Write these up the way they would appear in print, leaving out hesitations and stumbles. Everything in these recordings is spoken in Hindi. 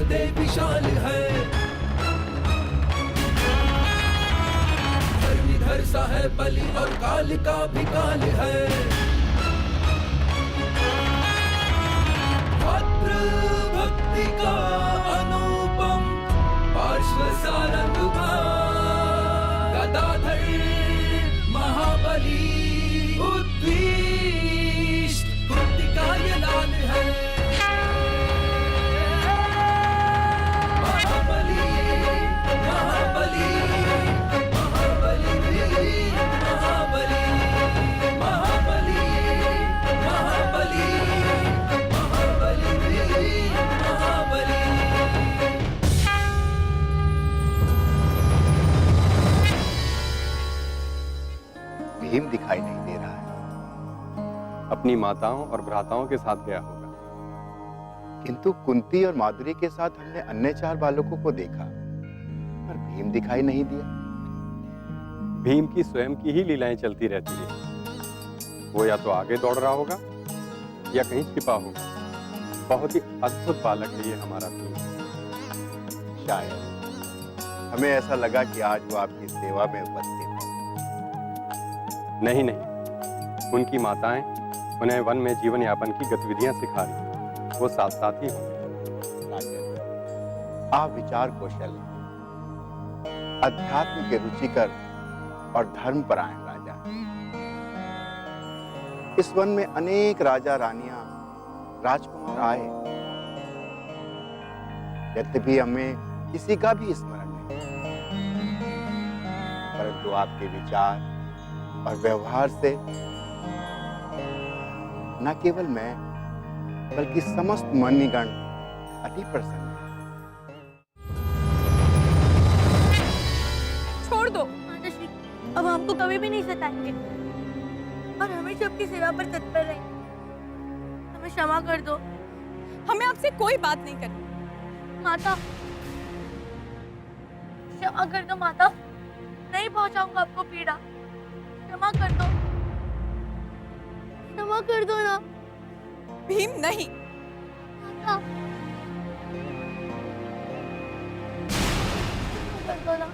दे विशाल है। धर्मीधर सा है बलि और काल का भी काल है। मातृ भक्ति का अनुपम पार्श्व सारंग गदाधर महाबली उद्विष्ट कुर्ति का ये लाल है। महाबली महाबली महाबली महाबली महाबली महाबली महाबली महाबली। भीम दिखाई नहीं दे रहा है। अपनी माताओं और भ्राताओं के साथ गया होगा। किंतु कुंती और माधुरी के साथ हमने अन्य 4 बालकों को देखा, पर भीम दिखाई नहीं दिया। भीम की स्वयं की ही लीलाएं चलती रहती है। वो या तो आगे दौड़ रहा होगा या कहीं छिपा होगा। बहुत ही अद्भुत बालक है ये हमारा भीम। शायद हमें ऐसा लगा कि आज वो आपकी सेवा में उपस्थित है। नहीं नहीं, उनकी माताएं उन्हें वन में जीवन यापन की गतिविधियां सिखा रही हैं। वो साथ साथ ही होंगे। आप विचार कौशल, अध्यात्म के रुचिकर और धर्मपरायण राजा। इस वन में अनेक राजा रानियां, राजकुमार आए, यद्यपि हमें किसी का भी स्मरण नहीं, परंतु आपके विचार और व्यवहार से न केवल मैं बल्कि समस्त मणिगण अति प्रसन्न है। छोड़ दो माताश्री, अब हमको कभी भी नहीं सताएंगे और हमेशा आपकी सेवा पर तत्पर रहेंगे। हमें क्षमा कर दो। हमें आपसे कोई बात नहीं करनी। माता, क्षमा कर दो माता, नहीं पहुंचाऊंगा आपको पीड़ा। क्षमा कर दो, क्षमा कर दो ना। भीम नहीं। माता, क्षमा कर दो ना।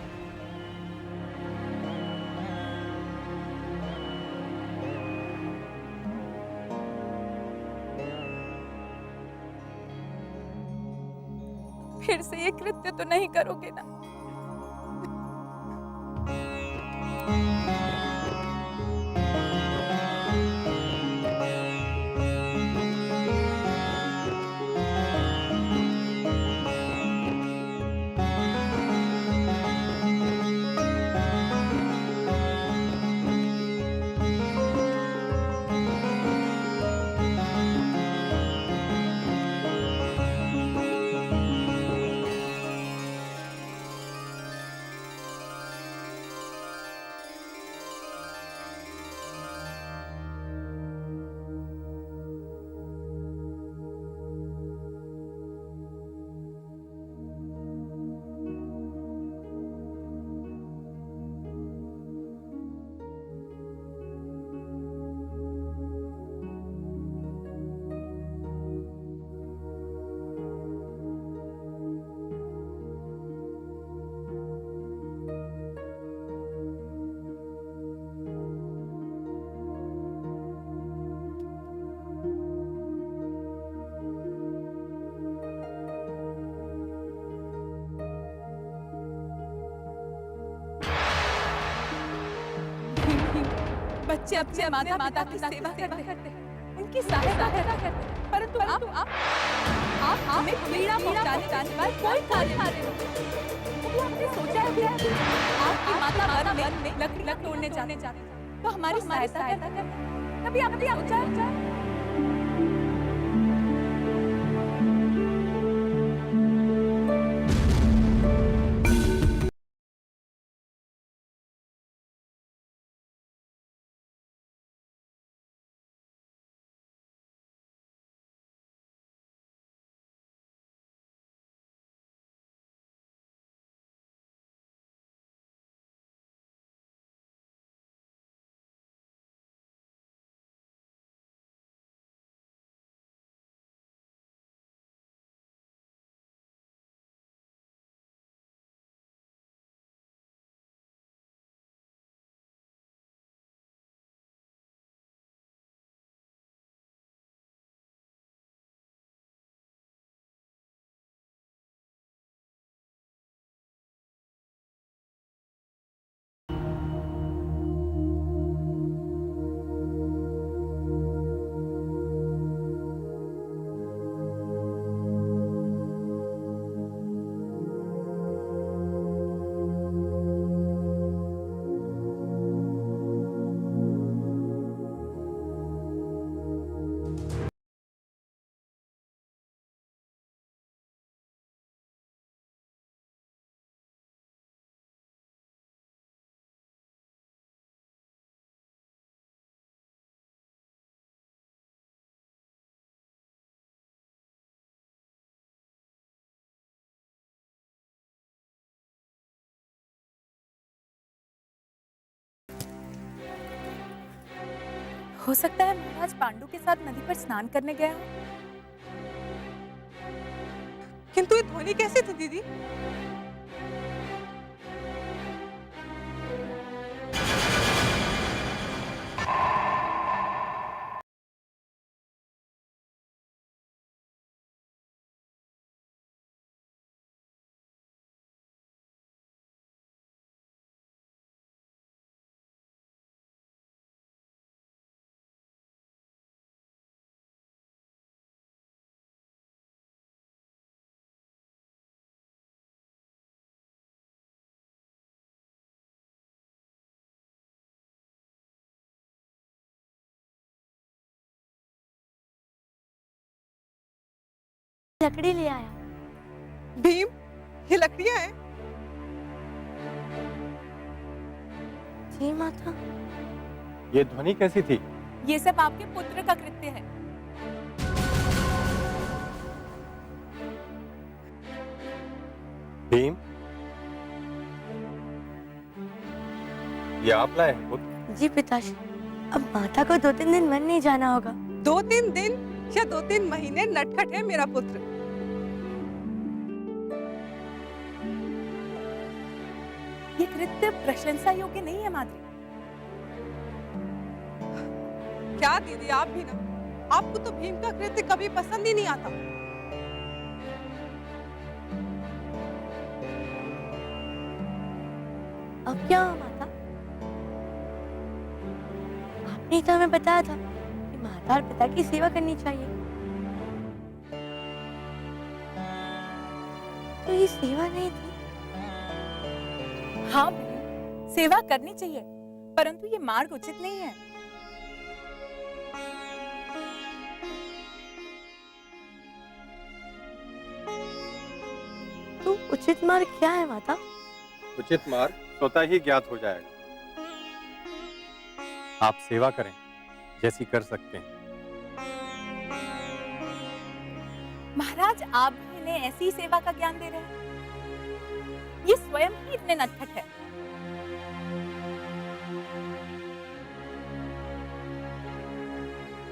फिर से ये कृत्य तो नहीं करोगे ना? बच्चे अपने माता पिता की सेवा करते हैं, उनकी सहायता करते हैं, परंतु आप हमें पीड़ा पहुंचाने का कोई कार्य नहीं करते। आपने सोचा है कि आपकी माता वन में लकड़ी तोड़ने जाने तो हमारी सहायता करते? कभी आपने सोचा है? हो सकता है महाराज पांडु के साथ नदी पर स्नान करने गया हो। किंतु ये ध्वनि कैसे थी दीदी? लकड़ी ले आया। भीम, ये लकड़ियां हैं। जी माता। ये ध्वनि कैसी थी? ये सब आपके पुत्र का कृत्य है। भीम, ये आप लाए हैं पुत्र? जी पिताश्री, अब माता को 2-3 दिन वन नहीं जाना होगा। 2-3 दिन या 2-3 महीने नटखट है मेरा पुत्र। ये कृत्य प्रशंसा योग्य नहीं है माद्री। क्या दीदी, आप भी ना, आपको तो भीम का कृत्य कभी पसंद ही नहीं आता। अब क्या हुआ माता? आपने तो हमें बताया था कि माता और पिता की सेवा करनी चाहिए। तो ये सेवा नहीं थी। हाँ भीम, सेवा करनी चाहिए, परंतु ये मार्ग उचित नहीं है। तो उचित मार्ग क्या है माता? उचित मार्ग स्वतः ही ज्ञात हो जाएगा। आप सेवा करें जैसी कर सकते हैं। महाराज, आप भी इन्हें ऐसी सेवा का ज्ञान दे रहे हैं। ये स्वयं ही इतने नटखट है।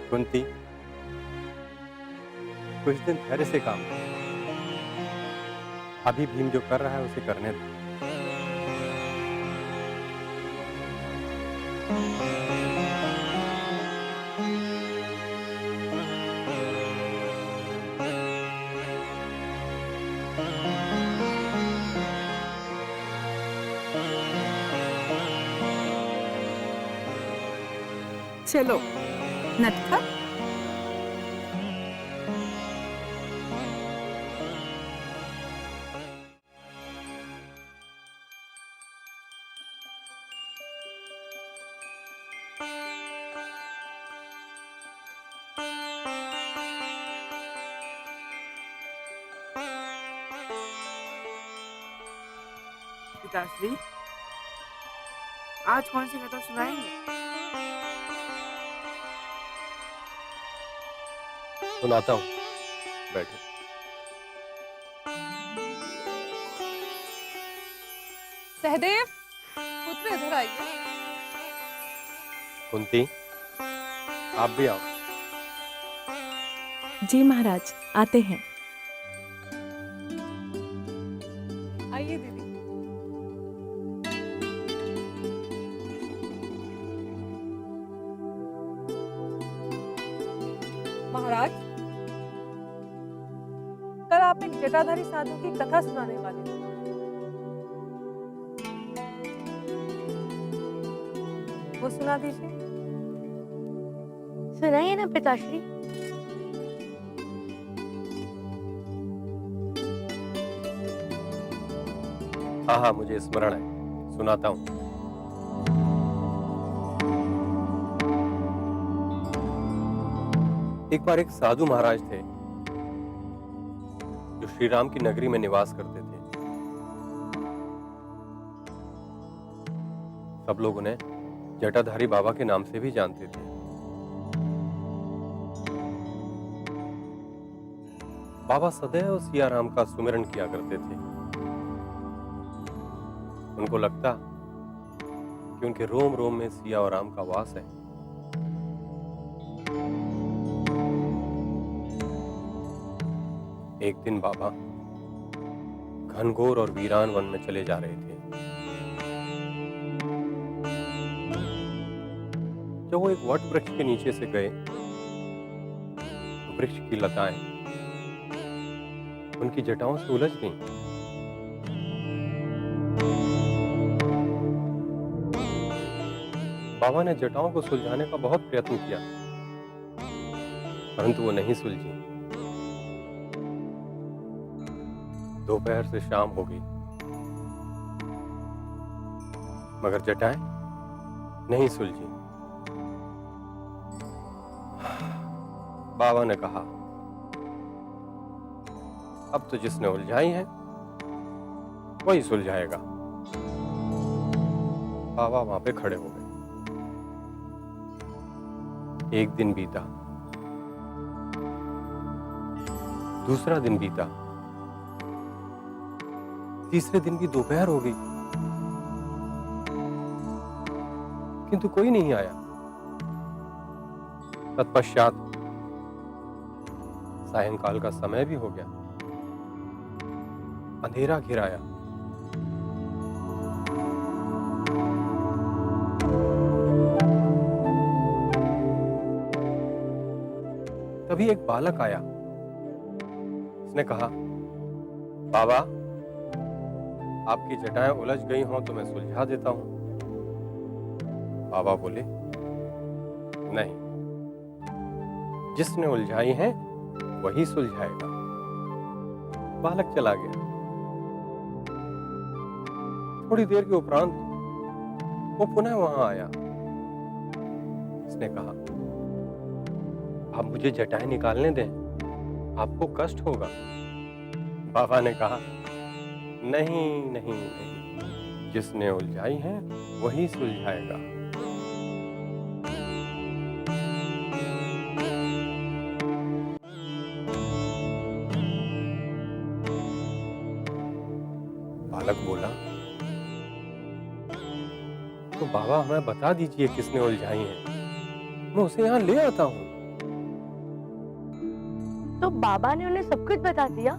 कुंती, कुछ दिन धैर्य से काम करो। अभी भीम जो कर रहा है उसे करने दो। चलो नटखट। पिताश्री, आज कौन सी कथा सुनाएंगे? सुनाता हूँ, बैठो। सहदेव, पुत्र इधर आइए। कुंती, आप भी आओ। जी महाराज, आते हैं। आइए दीदी। महाराज, कल आप एक जटाधारी साधु की कथा सुनाने वाले थे। वो सुना दीजिए। सुनाइए ना पिताश्री। हाँ हाँ, मुझे स्मरण है, सुनाता हूँ। एक बार एक साधु महाराज थे जो श्री राम की नगरी में निवास करते थे। सब लोग उन्हें जटाधारी बाबा के नाम से भी जानते थे। बाबा सदैव सिया राम का सुमिरन किया करते थे। उनको लगता कि उनके रोम रोम में सिया और राम का वास है। एक दिन बाबा घनघोर और वीरान वन में चले जा रहे थे। जब वो एक वट वृक्ष के नीचे से गए तो वृक्ष की लताएं उनकी जटाओं से उलझ गईं। बाबा ने जटाओं को सुलझाने का बहुत प्रयत्न किया, परंतु वो नहीं सुलझी। दोपहर से शाम हो गई, मगर जटाएं नहीं सुलझी। बाबा ने कहा, अब तो जिसने उलझाई है वही सुलझाएगा। बाबा वहां पे खड़े हो गए। एक दिन बीता, दूसरा दिन बीता, तीसरे दिन की दोपहर हो गई, किंतु कोई नहीं आया। तत्पश्चात सायंकाल का समय भी हो गया, अंधेरा घिर आया। तभी एक बालक आया। उसने कहा, बाबा, आपकी जटाएं उलझ गई हों तो मैं सुलझा देता हूं। बाबा बोले, नहीं, जिसने उलझाई है वही सुलझाएगा। बालक चला गया। थोड़ी देर के उपरांत वो पुनः वहां आया। उसने कहा, आप मुझे जटाएं निकालने दें, आपको कष्ट होगा। बाबा ने कहा, नहीं नहीं नहीं, जिसने उलझाई है वही सुलझाएगा। बालक बोला, तो बाबा हमें बता दीजिए किसने उलझाई है, मैं उसे यहां ले आता हूं। तो बाबा ने उन्हें सब कुछ बता दिया?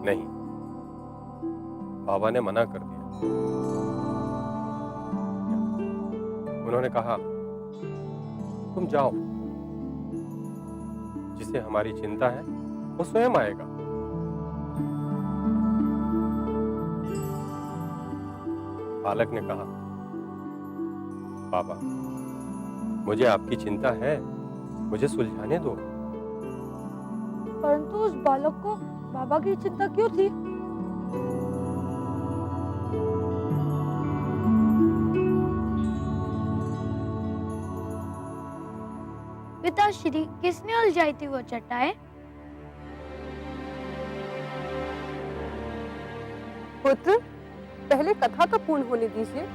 नहीं, बाबा ने मना कर दिया। उन्होंने कहा, तुम जाओ, जिसे हमारी चिंता है वो स्वयं आएगा। बालक ने कहा, बाबा, मुझे आपकी चिंता है, मुझे सुलझाने दो। परंतु उस बालक को बाबा की चिंता क्यों थी? पिताश्री, किसने उलझाई थी वो जटाएं? पुत्र, पहले कथा तो पूर्ण होने दीजिए,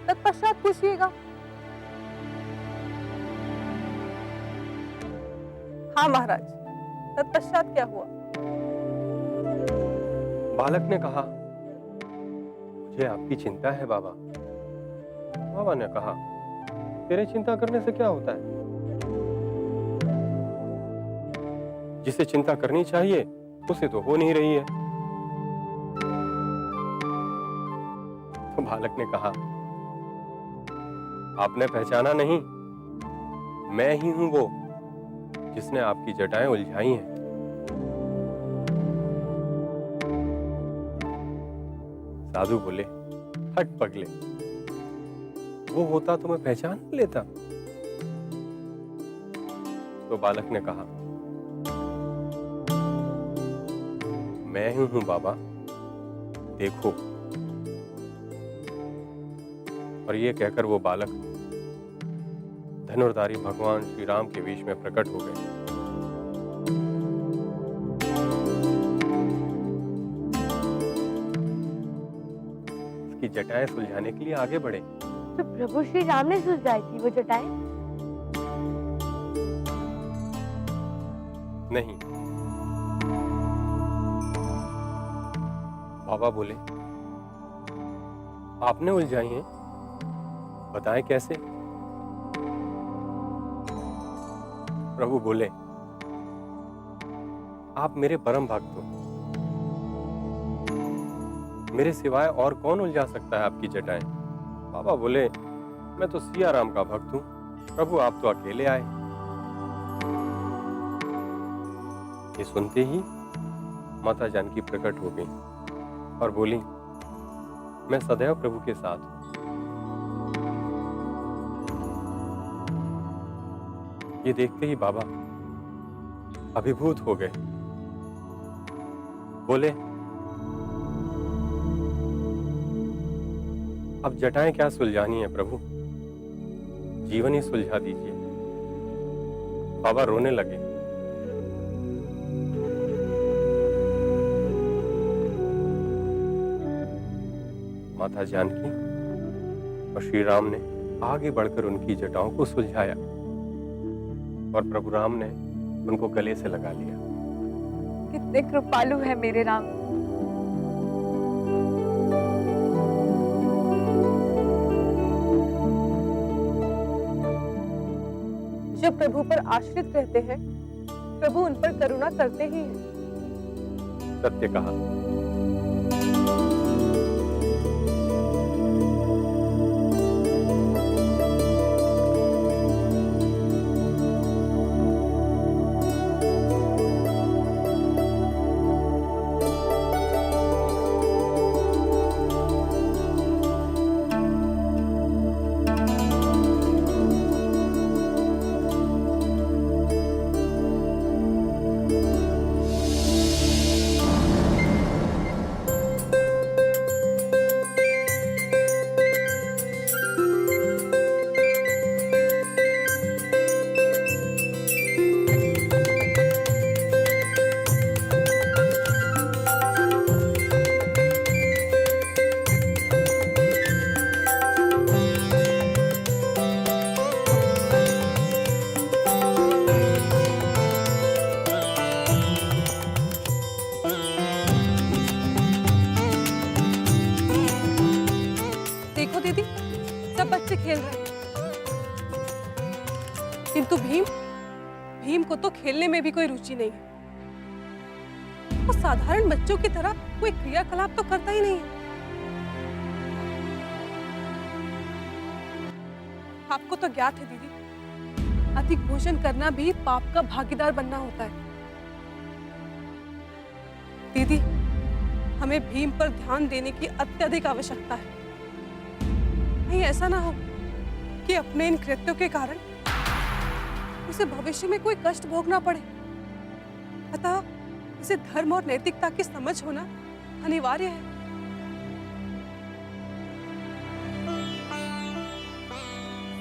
तत्पश्चात पूछिएगा। हाँ महाराज, तत्पश्चात क्या हुआ? बालक ने कहा, मुझे आपकी चिंता है बाबा। बाबा ने कहा, तेरे चिंता करने से क्या होता है? जिसे चिंता करनी चाहिए उसे तो हो नहीं रही है। तो बालक ने कहा, आपने पहचाना नहीं, मैं ही हूं वो जिसने आपकी जटाएं उलझाई हैं। साधु बोले, हट पगले, वो होता तो मैं पहचान लेता। तो बालक ने कहा, मैं ही हूं बाबा, देखो। और ये कहकर वो बालक धनुर्धारी भगवान श्री राम के वेश में प्रकट हो गए। उसकी जटाएं सुलझाने के लिए आगे बढ़े। तो प्रभु श्री राम ने सुलझाई थी वो जटाएं? नहीं, बाबा बोले, आपने उलझाई हैं, बताएं कैसे? प्रभु बोले, आप मेरे परम भक्त हो, मेरे सिवाय और कौन उलझा सकता है आपकी जटाएं? बाबा बोले, मैं तो सिया राम का भक्त हूं, प्रभु आप तो अकेले आए। ये सुनते ही माता जानकी प्रकट हो गई और बोली, मैं सदैव प्रभु के साथ हूं। ये देखते ही बाबा अभिभूत हो गए। बोले, अब जटाएं क्या सुलझानी है प्रभु, जीवन ही सुलझा दीजिए। बाबा रोने लगे। माता जानकी और श्री राम ने आगे बढ़कर उनकी जटाओं को सुलझाया और प्रभु राम ने उनको गले से लगा लिया। कितने कृपालु है मेरे राम। जो प्रभु पर आश्रित रहते हैं, प्रभु उन पर करुणा करते ही हैं। सत्य कहा। देखो दीदी, सब बच्चे खेल रहे हैं, किंतु भीम को तो खेलने में भी कोई रुचि नहीं है। वो साधारण बच्चों की तरह कोई क्रियाकलाप तो करता ही नहीं है। आपको तो ज्ञात है दीदी, अधिक भोजन करना भी पाप का भागीदार बनना होता है। दीदी, हमें भीम पर ध्यान देने की अत्यधिक आवश्यकता है। नहीं ऐसा ना हो कि अपने इन कृत्यों के कारण उसे भविष्य में कोई कष्ट भोगना पड़े। अतः इसे धर्म और नैतिकता की समझ होना अनिवार्य है।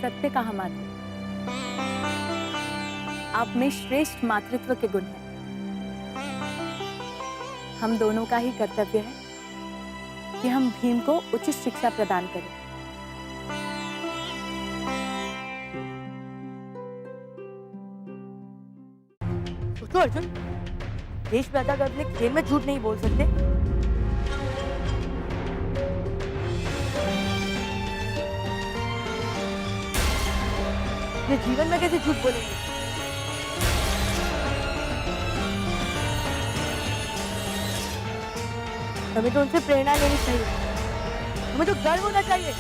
सत्य कहा माता, आप में श्रेष्ठ मातृत्व के गुण हैं। हम दोनों का ही कर्तव्य है कि हम भीम को उचित शिक्षा प्रदान करें। सोचो अर्जुन, देश पैदा करने खेल में झूठ नहीं बोल सकते। ये जीवन में कैसे झूठ बोलेंगे? हमें तो उनसे प्रेरणा लेनी चाहिए, हमें तो गर्व होना चाहिए।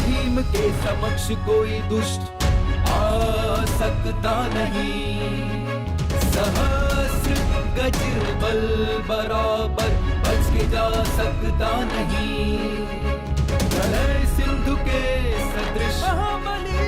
भीम के समक्ष कोई दुष्ट आ सकता नहीं, सहस्र गज बल बराबर बच के जा सकता नहीं। प्रलय सिंधु के सदृश महाबली